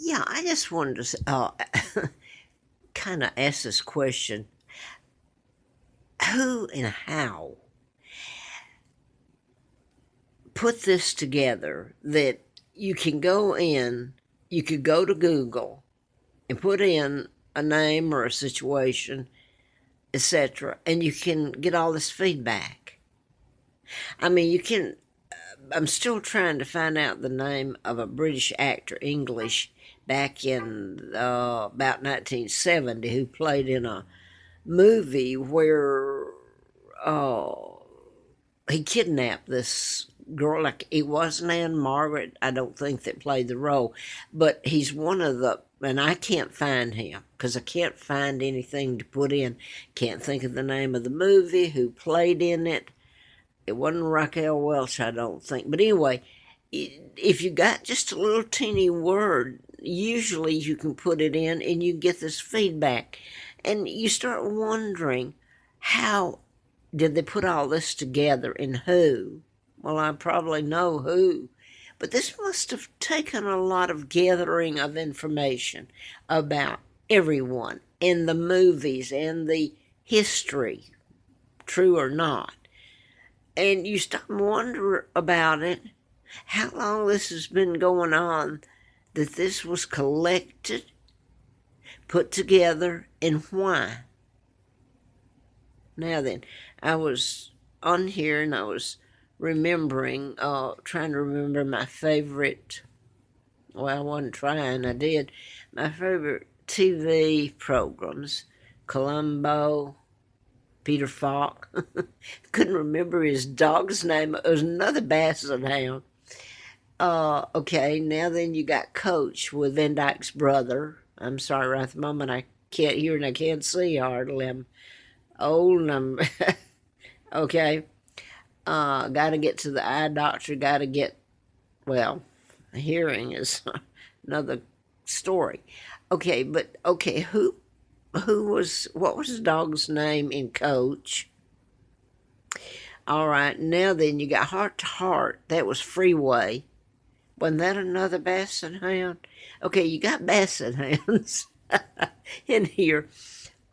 Yeah, I just wanted to kind of ask this question: Who and how put this together that you can go in, you could go to Google and put in a name or a situation, etc., and you can get all this feedback? I mean, you can. I'm still trying to find out the name of a British actor, English, back in about 1970, who played in a movie where uh, he kidnapped this girl. Like, it wasn't Anne Margaret, I don't think, that played the role, but he's one of the. And I can't find him because I can't find anything to put in. Can't think of the name of the movie, who played in it. It wasn't Raquel Welch, I don't think. But anyway, if you got just a little teeny word, usually you can put it in and you get this feedback. And you start wondering, how did they put all this together and who? Well, I probably know who. But this must have taken a lot of gathering of information about everyone in the movies and the history, true or not. And you stop and wonder about it, how long this has been going on, that this was collected, put together, and why. Now then, I was on here and I was remembering, trying to remember my favorite, well, I wasn't trying, I did, my favorite TV programs: Columbo, Peter Falk. Couldn't remember his dog's name. It was another basset hound. Okay, now then you got Coach with Van Dyke's brother. I'm sorry, right at the moment I can't hear and I can't see hardly. I'm old and I'm okay. Got to get to the eye doctor. Got to get, well, hearing is another story. Okay, but okay, what was the dog's name in Coach? All right, now then you got Heart to Heart. That was Freeway. Wasn't that another basset hound? Okay, you got basset hounds in here.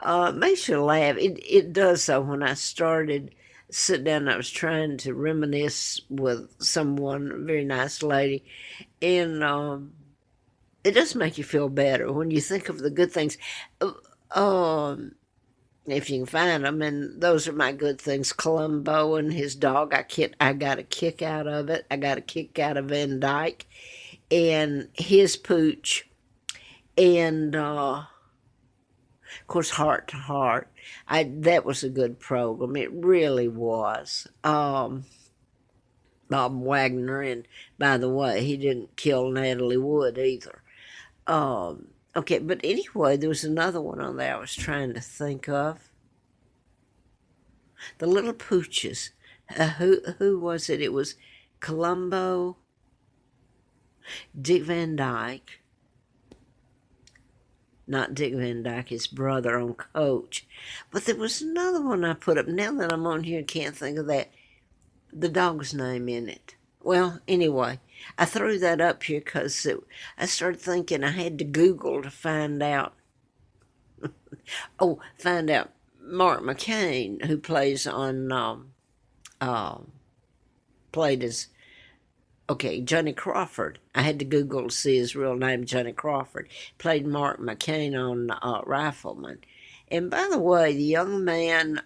It makes you laugh. It does. So when I started sit down, I was trying to reminisce with someone, a very nice lady, and it does make you feel better when you think of the good things. Uh, Um, if you can find them, and those are my good things. Columbo and his dog. I got a kick out of it. I got a kick out of Van Dyke and his pooch, and of course, Heart to Heart. That was a good program. It really was. Bob Wagner, and by the way, he didn't kill Natalie Wood either. Okay, but anyway, there was another one on there I was trying to think of. The Little Pooches. Who was it? It was Columbo, Dick Van Dyke, not Dick Van Dyke, his brother on Coach. But there was another one I put up. Now that I'm on here, can't think of that. The dog's name in it. Well, anyway, I threw that up here because I started thinking I had to Google to find out. Find out Mark McCain, who plays on, uh, played as, okay, Johnny Crawford. I had to Google to see his real name, Johnny Crawford. Played Mark McCain on Rifleman. And by the way, the young man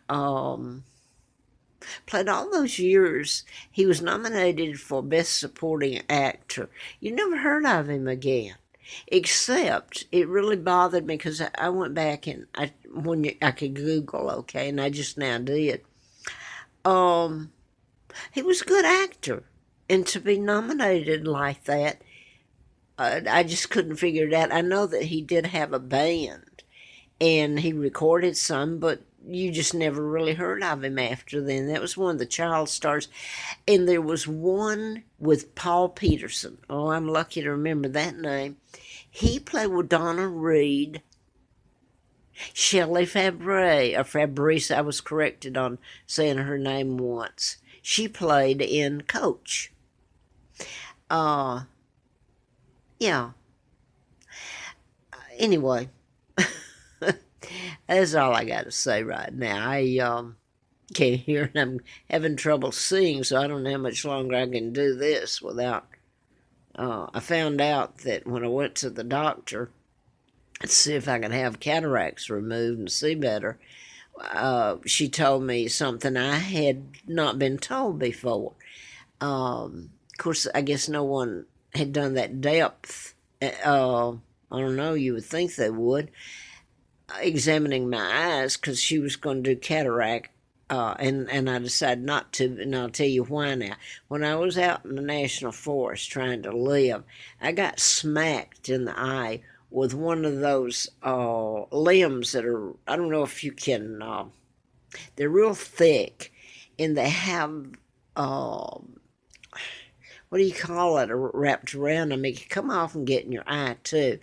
played all those years. He was nominated for Best Supporting Actor. You never heard of him again. Except it really bothered me because I went back and I could Google, okay, and I just now did. Um, he was a good actor, and to be nominated like that, I just couldn't figure it out. I know that he did have a band, and he recorded some, but you just never really heard of him after then. That was one of the child stars. And there was one with Paul Peterson. Oh, I'm lucky to remember that name. He played with Donna Reed, Shelley Fabre, or Fabrice. I was corrected on saying her name once. She played in Coach. Uh, yeah. Anyway, that's all I got to say right now. I can't hear and I'm having trouble seeing, so I don't know how much longer I can do this without. I found out that when I went to the doctor to see if I could have cataracts removed and see better, she told me something I had not been told before. Of course, I guess no one had done that depth. I don't know, you would think they would. Examining my eyes because she was going to do cataract, and I decided not to, and I'll tell you why now. When I was out in the national forest trying to live, I got smacked in the eye with one of those limbs that are, I don't know if you can, they're real thick, and they have, uh, what do you call it, wrapped around them. It can come off and get in your eye too.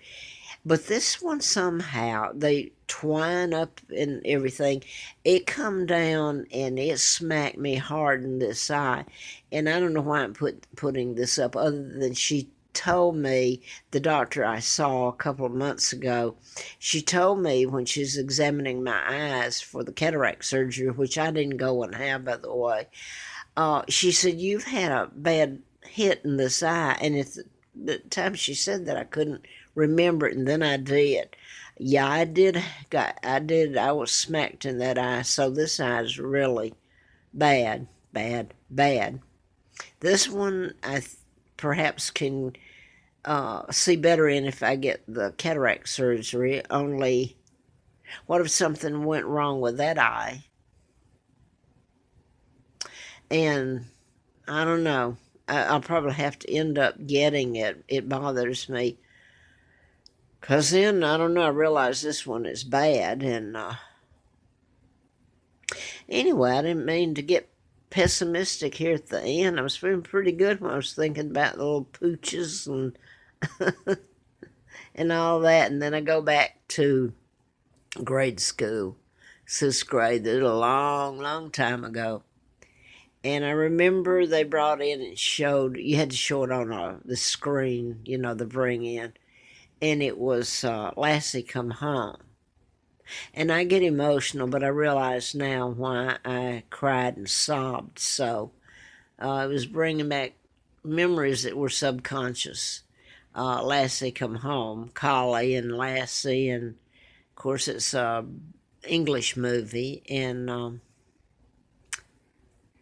But this one somehow, they twine up and everything. It come down and it smacked me hard in this eye. And I don't know why I'm putting this up other than she told me, the doctor I saw a couple of months ago, she told me when she was examining my eyes for the cataract surgery, which I didn't go and have, by the way, she said, you've had a bad hit in this eye. And at the time she said that, I couldn't remember it, and then I did. Yeah, I did. I was smacked in that eye, so this eye is really bad, bad, bad. This one I perhaps can see better in if I get the cataract surgery. Only, what if something went wrong with that eye? And I don't know. I'll probably have to end up getting it. It bothers me. Because then, I don't know, I realize this one is bad. And anyway, I didn't mean to get pessimistic here at the end. I was feeling pretty good when I was thinking about the little Pooches and, and all that. And then I go back to grade school, 6th grade, that was a long, long time ago. And I remember they brought in and showed, you had to show it on the screen, the bring in. And it was Lassie Come Home. And I get emotional, but I realize now why I cried and sobbed. So it was bringing back memories that were subconscious. Lassie Come Home, Collie and Lassie, and of course it's an English movie. And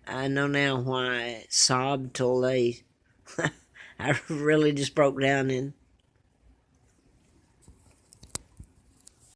I know now why I sobbed till they, I really just broke down in